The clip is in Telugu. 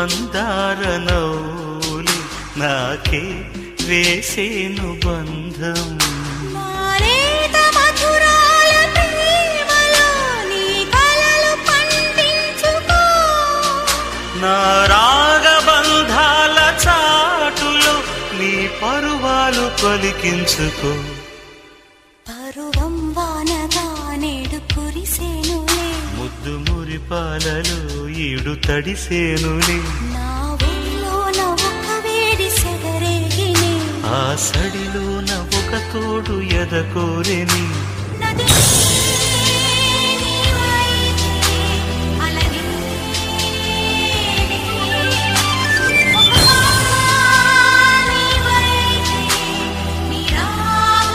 మందార నవ్వులు నాకే వేసేను బంధం. నా రాగబంధాల చాటులో నీ పరువాలు పలికించుకో. పరువం వానగా నేడు కురిసేనులే, ముద్దు మురిపాలలో ఈడు తడిసేనులే. నా ఒడిలోన ఒక వేడి సెగరేగిని, ఆ సడిలోన ఒక తోడు ఎదకోరెని. నది